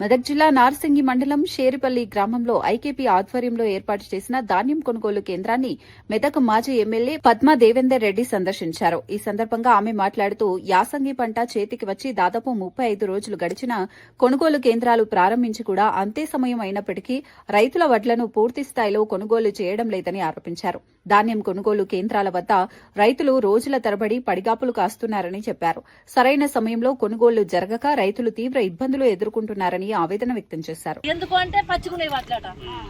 మెదక్ జిల్లా నార్సింగి మండలం షేరిపల్లి గ్రామంలో ఐకేపీ ఆధ్వర్యంలో ఏర్పాటు చేసిన ధాన్యం కొనుగోలు కేంద్రాన్ని మెదక్ మాజీ ఎమ్మెల్యే పద్మా దేవేందర్ రెడ్డి సందర్శించారు. ఈ సందర్భంగా ఆమె మాట్లాడుతూ యాసంగి పంట చేతికి వచ్చి దాదాపు 35 రోజులు గడిచినా కొనుగోలు కేంద్రాలు ప్రారంభించి కూడా అంతే సమయం అయినప్పటికీ రైతుల వడ్లను పూర్తి స్థాయిలో కొనుగోలు చేయడం లేదని ఆరోపించారు. ధాన్యం కొనుగోలు కేంద్రాల వద్ద రైతులు రోజుల తరబడి పడిగాపులు కాస్తున్నారని చెప్పారు. సరైన సమయంలో కొనుగోలు జరగక రైతులు తీవ్ర ఇబ్బందులు ఎదుర్కొంటున్నారని ఆవేదన వ్యక్తం చేశారు. ఎందుకు అంటే పచ్చుకునే వాట్లట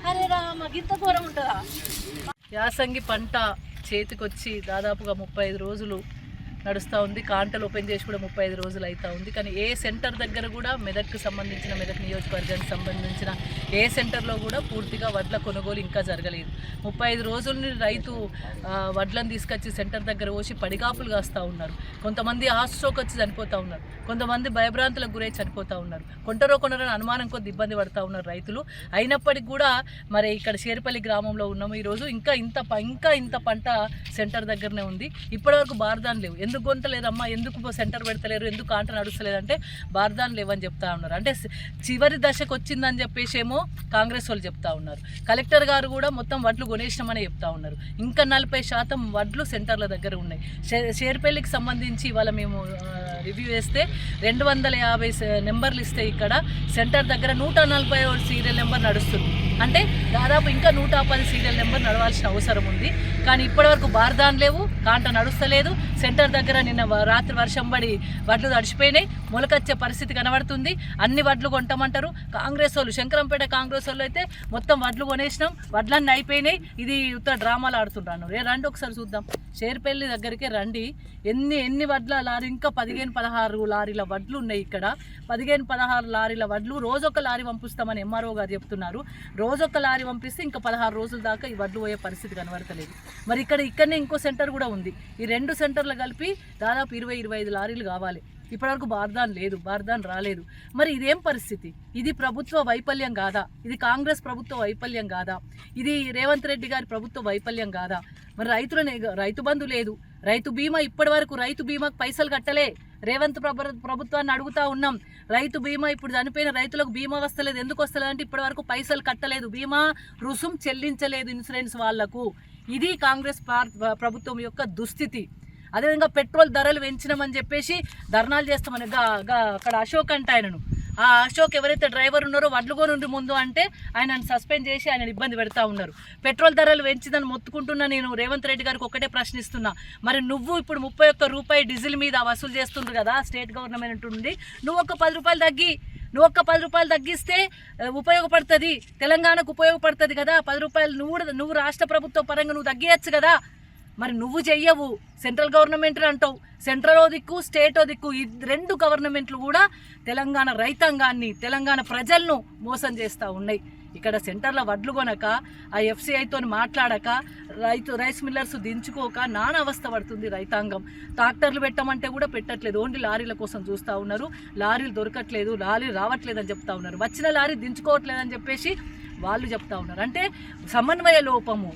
అరే మాకు ఇంత దూరం ఉంటుందా? యాసంగి పంట చేతికొచ్చి దాదాపుగా 35 రోజులు నడుస్తూ ఉంది. కాంటలు ఓపెన్ చేసి కూడా 35 రోజులు అవుతూ ఉంది. కానీ ఏ సెంటర్ దగ్గర కూడా మెదక్కు సంబంధించిన మెదక్ నియోజకవర్గానికి సంబంధించిన ఏ సెంటర్లో కూడా పూర్తిగా వడ్ల కొనుగోలు ఇంకా జరగలేదు. 35 రోజులని రైతు వడ్లను తీసుకొచ్చి సెంటర్ దగ్గర పోసి పడిగాపులు కాస్తూ ఉన్నారు. కొంతమంది హార్ట్ స్ట్రోక్ వచ్చి చనిపోతూ ఉన్నారు, కొంతమంది భయభ్రాంతులకు గురై చనిపోతూ ఉన్నారు, కొంటరని అనుమానం కొద్ది ఇబ్బంది పడుతూ ఉన్నారు రైతులు. అయినప్పటికీ కూడా మరి ఇక్కడ షేరిపల్లి గ్రామంలో ఉన్నాము ఈరోజు. ఇంకా ఇంత పంట సెంటర్ దగ్గరనే ఉంది. ఇప్పటివరకు బార్దాన్ లేవు. ఎందుకు కొంటలేదమ్మా, ఎందుకు సెంటర్ పెడతలేరు, ఎందుకు ఆంట నడుస్తలేదంటే బార్దాన్ లేవని చెప్తా ఉన్నారు. అంటే చివరి దశకు వచ్చిందని చెప్పేసి ఏమో కాంగ్రెస్ వాళ్ళు చెప్తా ఉన్నారు. కలెక్టర్ గారు కూడా మొత్తం వడ్లు కొనేసినామని చెప్తా ఉన్నారు. ఇంకా 40% వడ్లు సెంటర్ల దగ్గర ఉన్నాయి. షేర్పల్లికి సంబంధించి ఇవాళ మేము రివ్యూ చేస్తే 250 నెంబర్లు ఇస్తే ఇక్కడ సెంటర్ దగ్గర 140 సీరియల్ నెంబర్ నడుస్తుంది. అంటే దాదాపు ఇంకా 110 సీరియల్ నెంబర్ నడవాల్సిన అవసరం ఉంది. కానీ ఇప్పటివరకు బార్దాన్ లేవు, కాంట నడుస్తలేదు. సెంటర్ దగ్గర నిన్న రాత్రి వర్షం పడి వడ్లు తడిచిపోయినాయి, మొలకొచ్చే పరిస్థితి కనబడుతుంది. అన్ని వడ్లు కొంటామంటారు కాంగ్రెస్ వాళ్ళు. శంకరంపేట కాంగ్రెస్ వాళ్ళు అయితే మొత్తం వడ్లు కొనేసినాం, వడ్లన్నీ అయిపోయినాయి, ఇది ఉత్త డ్రామాలు ఆడుతుంటాను. రండి ఒకసారి చూద్దాం, షేర్పల్లి దగ్గరికి రండి. ఎన్ని వడ్ల లారీ, ఇంకా 15-16 లారీల వడ్లు ఉన్నాయి ఇక్కడ. 15-16 లారీల వడ్లు రోజొక లారీ పంపిస్తామని ఎంఆర్ఓ గారు చెప్తున్నారు. రోజొక లారీ పంపిస్తే ఇంకా 16 రోజుల దాకా ఈ వడ్లు పోయే పరిస్థితి కనబడతలేదు. మరి ఇక్కడనే ఇంకో సెంటర్ కూడా ఉంది. ఈ 2 సెంటర్లు కలిపి దాదాపు 20-25 లారీలు కావాలి. ఇప్పటివరకు బార్దాన్ లేదు, బార్దాన్ రాలేదు. మరి ఇదేం పరిస్థితి? ఇది ప్రభుత్వ వైఫల్యం కాదా? ఇది కాంగ్రెస్ ప్రభుత్వ వైఫల్యం కాదా? ఇది రేవంత్ రెడ్డి గారి ప్రభుత్వ వైఫల్యం కాదా? మరి రైతు బంధు లేదు, రైతు బీమా ఇప్పటి వరకు రైతు బీమాకు పైసలు కట్టలే. రేవంత్ ప్రభుత్వాన్ని అడుగుతా ఉన్నాం, రైతు బీమా ఇప్పుడు చనిపోయిన రైతులకు బీమా వస్తలేదు. ఎందుకు వస్తలేదు అంటే ఇప్పటి వరకు పైసలు కట్టలేదు, బీమా రుసుం చెల్లించలేదు ఇన్సూరెన్స్ వాళ్లకు. ఇది కాంగ్రెస్ ప్రభుత్వం యొక్క దుస్థితి. అదేవిధంగా పెట్రోల్ ధరలు పెంచినామని చెప్పేసి ధర్నాలు చేస్తామని అక్కడ అశోక్ అంటే ఆయనను, ఆ అశోక్ ఎవరైతే డ్రైవర్ ఉన్నారో వడ్లు కొనుండి ముందు అంటే ఆయనను సస్పెండ్ చేసి ఆయన ఇబ్బంది పెడతా ఉన్నారు. పెట్రోల్ ధరలు పెంచిందని మొత్తుకుంటున్నా నేను రేవంత్ రెడ్డి గారికి ఒకటే ప్రశ్నిస్తున్నా, మరి నువ్వు ఇప్పుడు 31 రూపాయి డీజిల్ మీద వసూలు చేస్తుండ్రు కదా స్టేట్ గవర్నమెంట్ నుండి, నువ్వు ఒక 10 రూపాయలు తగ్గిస్తే ఉపయోగపడుతుంది, తెలంగాణకు ఉపయోగపడుతుంది కదా. 10 రూపాయలు నువ్వు రాష్ట్ర ప్రభుత్వ పరంగా నువ్వు తగ్గియచ్చు కదా. మరి నువ్వు చెయ్యవు, సెంట్రల్ గవర్నమెంట్ అంటావు. సెంట్రల్ దిక్కు, స్టేట్ దిక్కు, ఈ 2 గవర్నమెంట్లు కూడా తెలంగాణ రైతాంగాన్ని, తెలంగాణ ప్రజలను మోసం చేస్తూ ఉన్నాయి. ఇక్కడ సెంటర్ల వడ్లు కొనక, ఆ ఎఫ్సిఐతో మాట్లాడక, రైస్ మిల్లర్స్ దించుకోక నానా అవస్థ పడుతుంది రైతాంగం. ట్రాక్టర్లు పెట్టమంటే కూడా పెట్టట్లేదు, ఓన్లీ లారీల కోసం చూస్తూ ఉన్నారు. లారీలు దొరకట్లేదు, లారీ రావట్లేదని చెప్తా ఉన్నారు, వచ్చిన లారీ దించుకోవట్లేదని చెప్పేసి వాళ్ళు చెప్తా ఉన్నారు. అంటే సమన్వయ లోపము,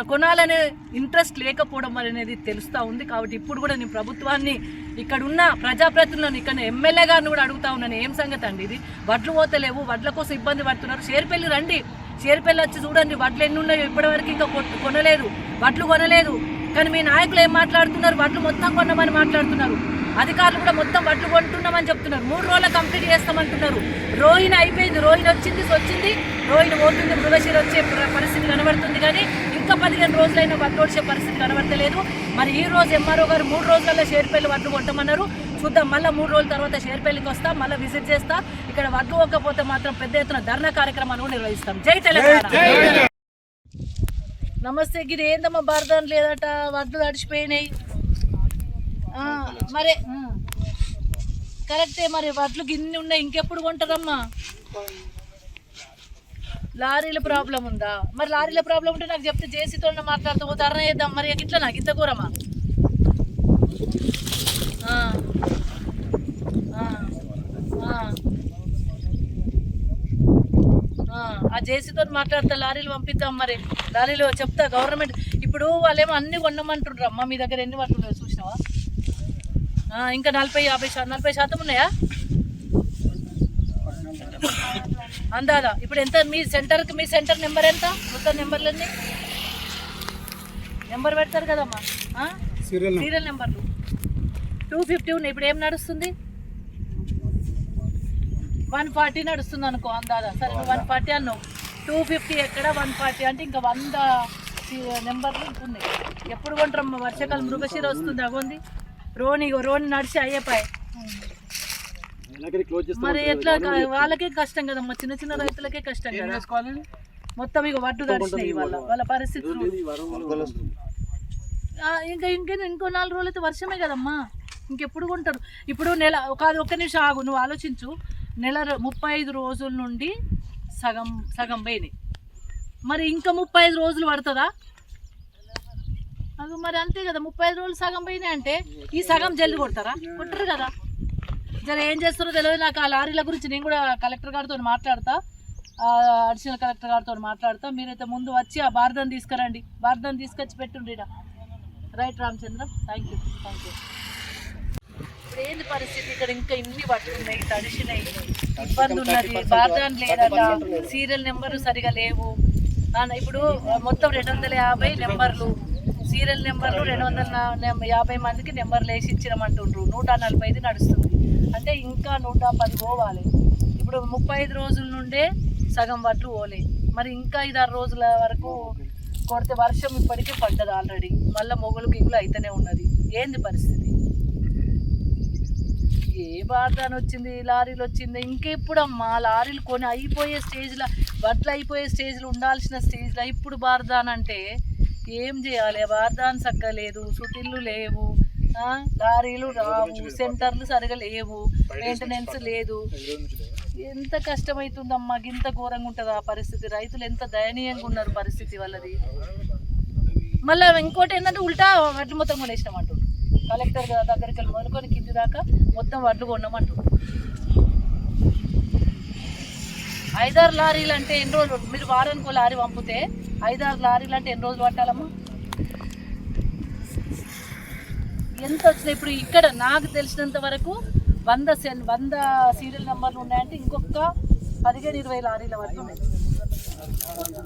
కొనాలనే ఇంట్రెస్ట్ లేకపోవడం అనేది తెలుస్తూ ఉంది. కాబట్టి ఇప్పుడు కూడా నేను ప్రభుత్వాన్ని, ఇక్కడ ఉన్న ప్రజాప్రతినిధులను, ఇక్కడ ఎమ్మెల్యే గారిని కూడా అడుగుతా ఉన్నాను, ఏం సంగతి అండి ఇది? వడ్లు పోతలేవు, వడ్ల కోసం ఇబ్బంది పడుతున్నారు. షేర్పల్లి రండి, షేర్పల్లి వచ్చి చూడండి వడ్లు ఎన్ని ఉన్నాయో. ఇప్పటివరకు ఇంకా వడ్లు కొనలేదు. కానీ మీ నాయకులు ఏం మాట్లాడుతున్నారు? వడ్లు మొత్తం కొన్నామని మాట్లాడుతున్నారు. అధికారులు కూడా మొత్తం వడ్లు కొంటున్నామని చెప్తున్నారు. 3 రోజులు కంప్లీట్ చేస్తామంటున్నారు. రోహిణి అయిపోయింది, రోహిణి వచ్చింది, రోహిణి పోతుంది, మృగశిర వచ్చే పరిస్థితి కనబడుతుంది. కానీ ఇంకా 15 రోజులైనా వడ్లు వచ్చే పరిస్థితి కనబడతలేదు. మరి ఈ రోజు ఎంఆర్ఓ గారు 3 రోజులలో షేర్పల్లి వడ్లు కొంటామన్నారు. చూద్దాం, మళ్ళీ 3 రోజుల తర్వాత షేర్పల్లికి వస్తా, మళ్ళీ విజిట్ చేస్తా. ఇక్కడ వడ్లు ఒక్కపోతే మాత్రం పెద్ద ఎత్తున ధర్నా కార్యక్రమాలు నిర్వహిస్తాం. జై తెలంగాణ. నమస్తే. గిరి ఏందమ్మా బార్దాన్ లేదట, వడ్లు తడిచిపోయినాయి. మరి కరెక్టే, మరి వడ్లు గిన్ని ఉన్నాయి, ఇంకెప్పుడు కొంటారమ్మా? లారీల ప్రాబ్లం ఉందా? మరి లారీల ప్రాబ్లం ఉంటే నాకు చెప్తే జేసీతో మాట్లాడుతూ ధరణ చేద్దాం. మరి ఇట్లా నాకు ఇంత కూరమా? ఆ జేసీతో మాట్లాడతా, లారీలు పంపిద్దాం. మరి లారీలు చెప్తా గవర్నమెంట్. ఇప్పుడు వాళ్ళేమో అన్ని కొనమంటుండ్రు. అమ్మ మీ దగ్గర ఎన్ని వడ్లు ఉన్నాయో చూసినావా? ఇంకా 40-50% ఉన్నాయా? అందాదా ఇప్పుడు ఎంత మీ సెంటర్ నెంబర్ ఎంత మొత్తం నెంబర్లన్నీ నెంబర్ పెడతారు కదమ్మా సీరియల్ నెంబర్లు 250 ఉన్నాయి. ఇప్పుడు ఏం నడుస్తుంది 140 నడుస్తుంది అనుకో అందాదా. సరే నువ్వు 140 అన్నావు, 250 ఎక్కడ 140 అంటే ఇంకా 100 నెంబర్లు ఉన్నాయి. ఎప్పుడు కొంటారమ్మ? వర్షాకాలం మృగశిర వస్తుంది, అగోంది రోని నడిచి అయ్యేపాయి. మరి ఎట్లా? వాళ్ళకే కష్టం కదమ్మా, చిన్న చిన్న రైతులకే కష్టం కదా. మొత్తం ఇక వడ్డు తడిచినాయి వాళ్ళ పరిస్థితి. ఇంకో 4 రోజులు అయితే వర్షమే కదమ్మా, ఇంకెప్పుడు కొంటారు? ఇప్పుడు నెల ఒక్క నిమిషం ఆగు, నువ్వు ఆలోచించు. నెల 35 రోజుల నుండి సగం పోయినాయి. మరి ఇంకా 35 రోజులు పడుతుందా? అది మరి అంతే కదా, 35 రోజులు సగం పోయినాయి అంటే ఈ సగం జల్ది కొడతారా? కొట్టరు కదా. జర ఏం చేస్తారో తెలియదు నాకు. ఆ లారీల గురించి నేను కూడా కలెక్టర్ గారితో మాట్లాడతా, అడిషనల్ కలెక్టర్ గారితో మాట్లాడతా. మీరైతే ముందు వచ్చి ఆ బార్దాన్ని తీసుకురండి, బార్దాన్ని తీసుకొచ్చి పెట్టుండి. Right Ramachandra, thank you. ఇప్పుడు ఏంది పరిస్థితి? ఇక్కడ ఇంకా ఇన్ని పట్టుకున్నాయి, తడిసినాయి, ఇబ్బంది ఉన్నది. బార్దాన్ లేదట, సీరియల్ నెంబరు సరిగా లేవు. ఇప్పుడు మొత్తం 250 నెంబర్లు, సీరియల్ నెంబర్లు 250 మందికి నెంబర్లు వేసి ఇచ్చినామంటుండ్రు. 145 నడుస్తుంది అంటే ఇంకా 110 పోవాలి. ఇప్పుడు 35 రోజుల నుండే సగం వడ్లు పోలే. మరి ఇంకా 5-6 రోజుల వరకు కొడితే వర్షం ఇప్పటికే పడ్డది ఆల్రెడీ, మళ్ళీ మొగలు గిగులు అయితేనే ఉన్నది. ఏంది పరిస్థితి? ఏ బాధని వచ్చింది, లారీలు వచ్చింది. ఇంకెప్పుడమ్మా లారీలు కొని అయిపోయే స్టేజ్లో, వడ్లు అయిపోయే స్టేజ్లో, ఉండాల్సిన స్టేజ్లో ఇప్పుడు బార్దానంటే ఏం చేయాలి? బార్దాన్ చక్కలేదు, సుటిళ్ళు లేవు, లారీలు రావు, సెంటర్లు సరిగా లేవు, మెయింటెనెన్స్ లేదు. ఎంత కష్టమవుతుందమ్మా, ఇంత ఘోరంగా ఉంటుంది ఆ పరిస్థితి. రైతులు ఎంత దయనీయంగా ఉన్నారు పరిస్థితి వాళ్ళది. మళ్ళీ ఇంకోటి ఏంటంటే ఉల్టా వడ్లు మొత్తం కొనేసినామంటారు. కలెక్టర్ దగ్గరికి వెళ్ళి మొదలుకొని కింది దాకా మొత్తం వడ్లు కొన్నామంటారు. 5-6 లారీలు అంటే ఎన్ని రోజులు? మీరు వారానికి లారీ పంపితే 5-6 లారీలు అంటే ఎన్ని రోజులు పట్టాలమ్మా? ఎంత వచ్చినాయి? ఇప్పుడు ఇక్కడ నాకు తెలిసినంత వరకు 100 సీరియల్ నెంబర్లు ఉన్నాయంటే ఇంకొక 15-20 లారీల వడ్లు ఉన్నాయి.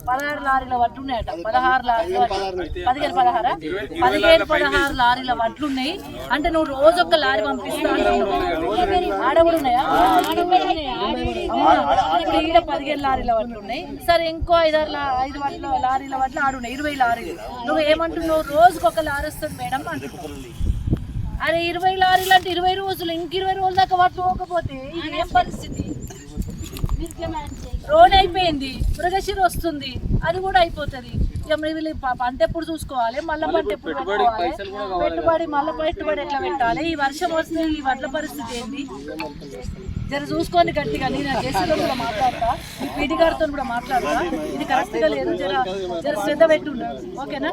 16 లారీల వడ్లు ఉన్నాయట. 16 లారీల 15-16 లారీల వడ్లు ఉన్నాయి. అంటే నువ్వు రోజు ఒక లారీ పంపిస్తావు. ఆడవులు ఉన్నాయా? ఇప్పుడు ఈడ 15 లారీల వడ్లు ఉన్నాయి. సరే ఇంకో 5 లారీల వడ్లు ఆడున్నాయి, 20 లారీలు. నువ్వు ఏమంటున్నావు? రోజుకొక లారీ వస్తుంది మేడం అంటున్నావు. అరే 20 లారీలు అంటే 20 రోజులు, ఇంక 20 రోజుల దాకా వడ్లు పోకపోతే ఇది ఏం పరిస్థితి? రోడ్ అయిపోయింది, మృగశిర వస్తుంది, అది కూడా అయిపోతుంది. ఇక వీళ్ళు పంట ఎప్పుడు చూసుకోవాలి, మళ్ళీ పంట ఎప్పుడు పెట్టుబడి, మళ్ళీ పెట్టుబడి ఎట్లా పెట్టాలి? ఈ వర్షం వస్తే ఈ వడ్ల పరిస్థితి ఏంటి? జర చూసుకోండి గట్టిగా. నేను జేసీతో కూడా మాట్లాడతా, మీ పీటీ గారితో కూడా మాట్లాడతా. ఇది కరెక్ట్గా లేదు, జర శ్రద్ధ పెట్టుండ. ఓకేనా?